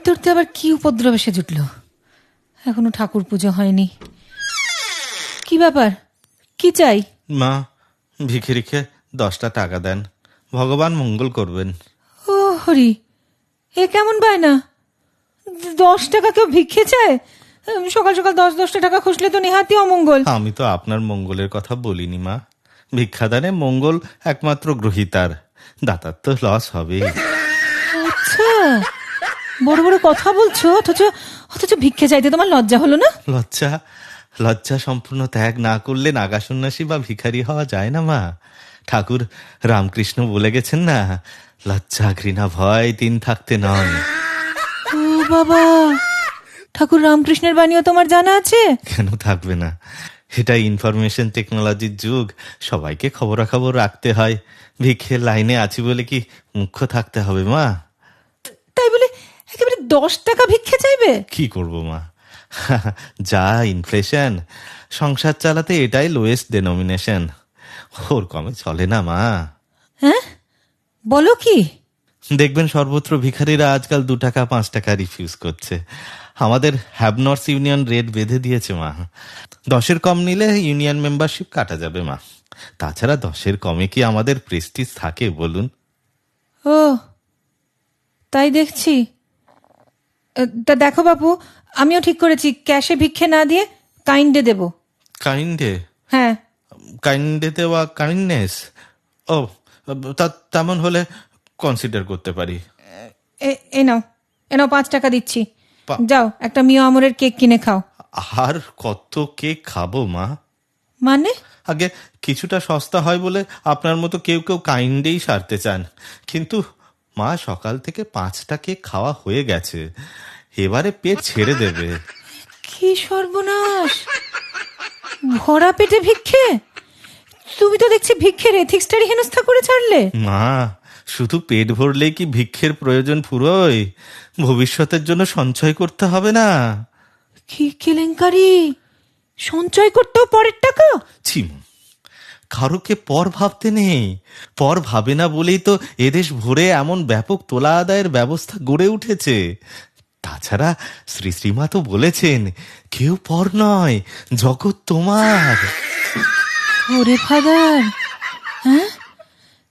উঠতে উঠতে আবার কি উপদ্রব এসে জুটল। এখনো ঠাকুর পুজো হয়নি। কি ব্যাপার, কি চাই? মা, ভিখিরিকে 10টা টাকা দেন, ভগবান মঙ্গল করবেন। ও হরি, এ কেমন বায়না? 10 টাকা কেউ ভিক্ষে চায়? সকাল সকাল 10-10টা টাকা খুঁজলে তো নেহাতি অমঙ্গল। আমি তো আপনার মঙ্গলের কথা বলিনি মা। ভিক্ষাদানে মঙ্গল একমাত্র গ্রহীতার, দাতার তো লস হবে। আচ্ছা, বড় বড় কথা বলছো, অথচ ভিক্ষে চাইতে তোমার লজ্জা হলো না? লজ্জা সম্পূর্ণ ত্যাগ না করলে নাগা সন্ন্যাসী বা ভিখারি হওয়া যায় না মা। ঠাকুর রামকৃষ্ণ বলে গেছেন না, লজ্জা ঘৃণা ভয় 3 থাকতে নয়। ও বাবা, ঠাকুর রামকৃষ্ণের বাণীও তোমার জানা আছে? কেন থাকবে না? এটা ইনফরমেশন টেকনোলজির যুগ, সবাইকে খবরাখবর রাখতে হয়। ভিক্ষের লাইনে আছি বলে কি মুখ্য থাকতে হবে মা? তাই বলে একেবারে 10 টাকা ভিক্ষে চাইবে? কি করব মা, যা ইনফ্লেশন, সংসার চালাতে এটাই লোয়েস্ট ডেনোমিনেশন, ওর কমে চলে না মা। হ্যাঁ, বলো কি? দেখবেন সর্বত্র ভিখারিরা আজকাল 2 টাকা 5 টাকা রিফিউজ করছে। আমাদের হ্যাবনর্স ইউনিয়ন রেট বেঁধে দিয়েছে মা। 10-এর কম নিলে ইউনিয়ন মেম্বারশিপ কাটা যাবে মা। তাছাড়া 10-এর কমে কি আমাদের প্রেস্টিজ থাকে বলুন? ও তাই দেখছি। তা দেখো বাপু, আমিও ঠিক করেছি ক্যাশে ভিক্ষে না দিয়ে কাইন্ডে দেব। কাইন্ডে? হ্যাঁ। কাইন্ডে দেওয়া কাইন্ডনেস? ও, তেমন হলে কনসিডার করতে পারি। এ নাও 5 টাকা দিচ্ছি। পা- যাও একটা মিও আমরের কেক কিনে খাও। আর কত কেক খাবো মা? মানে? আগে কিছুটা সস্তা হয় বলে আপনার মতো কেউ কেউ কাইন্ডেই সারতে চান, কিন্তু মা সকাল থেকে 5টা কেক খাওয়া হয়ে গেছে, এবারে পেট ছেড়ে দেবে। কি সর্বনাশ, ভরা পেটে ভিক্ষে? তুমি তো দেখছি ভিক্ষের এথিক্সটারই হেনস্থা করে ছাড়লে। মা, শুধু পেট ভরলেই কি ভিক্ষের প্রয়োজন ফুরোয়? ভবিষ্যতের জন্য সঞ্চয় করতে হবে না? কি কেলেঙ্কারি, সঞ্চয় করতেও পরের টাকা? ছিম, কারোকে পর ভাবতে নেই। পর ভাবে না বলেই তো এদেশ ভরে এমন ব্যাপক তোলা আদায়ের ব্যবস্থা গড়ে উঠেছে। তাছাড়া শ্রী শ্রীমা তো বলেছেন, কেউ পর নয়, জগৎ তোমার। ওরে ফাদার, হ্যাঁ,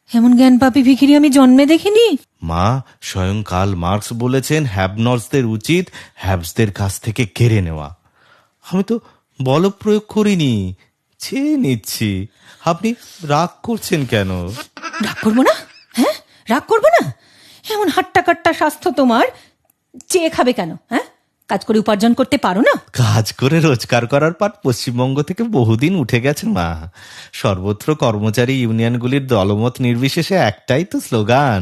এমন জ্ঞান পাপী ভিখিরি আমি জন্মে দেখিনি। মা, স্বয়ং কার্ল মার্কস বলেছেন, হ্যাবনর্সদের উচিত হ্যাবসদের কাছ থেকে কেড়ে নেওয়া। আমি তো বল প্রয়োগ করিনি, চেয়ে নিচ্ছি। আপনি রাগ করছেন কেন? রাগ করবো না? হ্যাঁ, রাগ করবো না? এমন হাট্টা কাট্টা স্বাস্থ্য তোমার, চেয়ে খাবে কেন? হ্যাঁ, কাজ করে উপার্জন করতে পারো না? কাজ করে রোজগার করার পাট পশ্চিমবঙ্গ থেকে বহুদিন উঠে গেছে মা। সর্বত্র কর্মচারী ইউনিয়নগুলির দলমত নির্বিশেষে একটাই তো স্লোগান,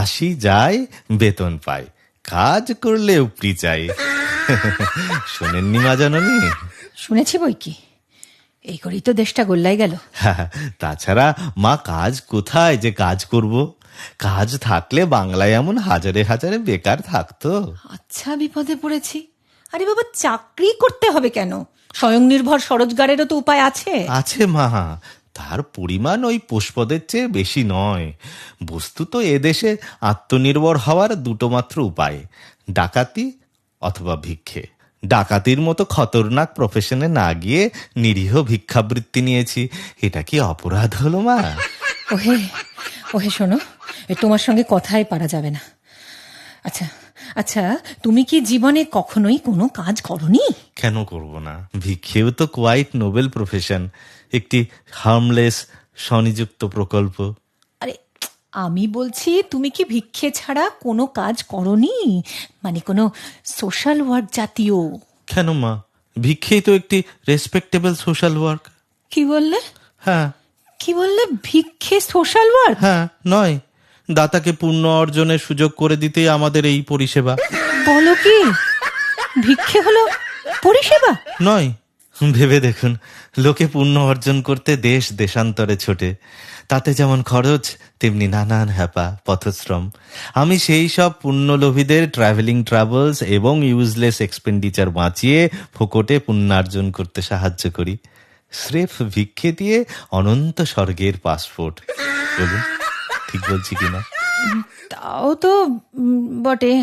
আসি যায় বেতন পাই, কাজ করলে উপরি চাই। শোনেননি মা জননী? শুনেছি বই কি, এই করেই তো দেশটা গোল্লাই গেল। তাছাড়া মা, কাজ কোথায় যে কাজ করব? কাজ থাকলে বাংলায় এমন হাজারে হাজারে বেকার থাকতো। আচ্ছা, বিপদে পড়েছি। আরে বাবা, চাকরি করতে হবে কেন? স্বয়ংনির্ভর স্বরোজগারেরও তো উপায় আছে। আছে মা, তার পরিমাণ ওই পুষ্পদের চেয়ে বেশি নয়। বস্তুত এদেশে আত্মনির্ভর হওয়ার 2টো মাত্র উপায়, ডাকাতি অথবা ভিক্ষে। ডাকাতির মতো খতরনাক প্রফেশনে না গিয়ে নিরীহ ভিক্ষাবৃত্তি নিয়েছি, এটা কি অপরাধ হলো মা? ওহে ওহে, শোনো, তোমার সঙ্গে কথাই পারা যাবে না। আচ্ছা আচ্ছা, তুমি কি জীবনে কখনোই কোনো কাজ করনি? কেন করব না? ভিক্ষেও তো কোয়াইট নোবেল প্রফেশন, একটি হার্মলেস স্বনিযুক্ত প্রকল্প। আরে, আমি বলছি তুমি কি ভিক্ষে ছাড়া কোনো কাজ করনি? মানে কোনো সোশ্যাল ওয়ার্ক জাতীয়? কেন মা, ভিক্ষেই তো একটি রেসপেক্টেবল সোশ্যাল ওয়ার্ক। কি বললে? হ্যাঁ কি বললে? ভিক্ষে সোশ্যাল ওয়ার্ক? হ্যাঁ, নয়, দাতাকে পুণ্য অর্জনের সুযোগ করে দিতেই আমাদের এই পরিষেবা। বলো কি, ভিক্ষে হলো পরিষেবা? নয়, ভেবে দেখুন, লোকে পুণ্য অর্জন করতে দেশ দেশান্তরে ছোটে, তাতে যেমন খরচ তেমনি নানান হ্যাপা পথশ্রম। আমি সেই সব পুণ্যলোভীদের ট্রাভেলিং ট্রাভেলস এবং ইউজলেস এক্সপেন্ডিচার বাঁচিয়ে ফোকটে পুণ্যার্জন করতে সাহায্য করি, স্রেফ ভিক্ষে দিয়ে অনন্ত স্বর্গের পাসপোর্ট। বলুন ঠিক বলছি কিনা? তাও তো বটে।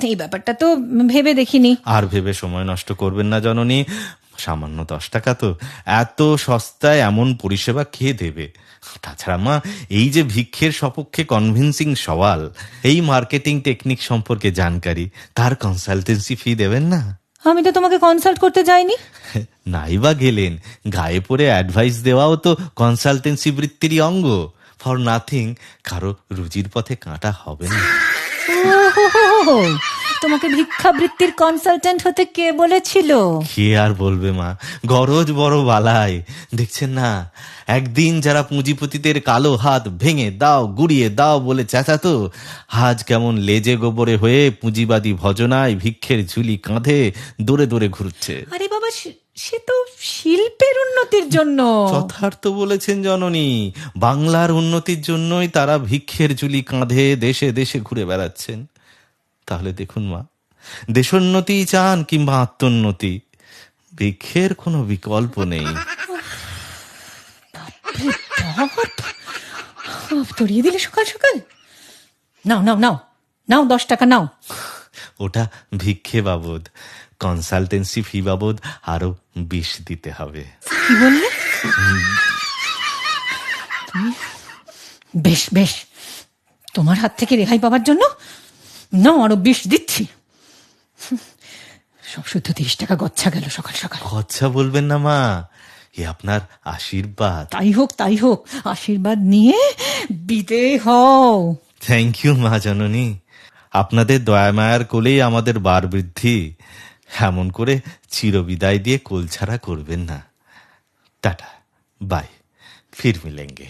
এই ব্যাপারটা তো ভেবে দেখিনি। আর ভেবে সময় নষ্ট করবেন না জননী, সামান্য 10 টাকা তো, এত সস্তায় এমন পরিষেবা কে দেবে? তাছাড়া মা, এই যে ভিক্ষের সপক্ষে কনভিন্সিং সওয়াল, এই মার্কেটিং টেকনিক সম্পর্কে জানকারি, তার কনসালটেন্সি ফি দেবেন না? আমি তো তোমাকে কনসাল্ট করতে যাইনি। নাই বা গেলেন, গায়ে পড়ে অ্যাডভাইস দেওয়াও তো কনসালটেন্সি বৃত্তিরই অঙ্গ। ফর নাথিং কারো রুজির পথে কাঁটা হবে না। ওহো, তোমাকে ভিক্ষাবৃত্তির কনসালটেন্ট হতে কে বলেছিল? কে আর বলবে মা, গরজ বড় বালাই। দেখছেন না, একদিন যারা পুঁজিপতিদের কালো হাত ভেঙে দাও গুড়িয়ে দাও বলে চেঁচাতো, আজ কেমন লেজে গোবরে হয়ে পুঁজিবাদী ভজনায় ভিক্ষের ঝুলি কাঁধে দৌড়ে দৌড়ে ঘুরছে। আরে বাবা, সে তো শিল্পের উন্নতির জন্য। যথার্থ বলেছেন জননী, বাংলার উন্নতির জন্যই তারা ভিক্ষের ঝুলি কাঁধে দেশে দেশে ঘুরে বেড়াচ্ছেন। তাহলে দেখুন মা, দেশোন্নতি চান কিংবা আত্মোন্নতি, ভিক্ষের কোনো বিকল্প নেই। ধরিয়ে দিলে সকাল সকাল। নাও নাও নাও নাও, 10 টাকা নাও। ওটা ভিক্ষে বাবদ, কনসালটেন্সি ফি বাবদ আরো 20 দিতে হবে। কি বললে? বেশ বেশ, তোমার হাত থেকে রেহাই পাওয়ার জন্য নাও আরো 20 দিচ্ছি। সব শুদ্ধ 30 টাকা গচ্ছা গেল সকাল সকাল। কথা বলবেন না মা, এ আপনার আশীর্বাদ। তাই হোক তাই হোক, আশীর্বাদ নিয়ে বিদেয় হও। থ্যাংক ইউ মা জননী, আপনাদের দয়া মায়ার কোলেই আমাদের বার বৃদ্ধি। এমন করে চিরবিদায় দিয়ে কোল ছাড়া করবেন না। টাটা, বাই, ফির মিলেঙ্গে।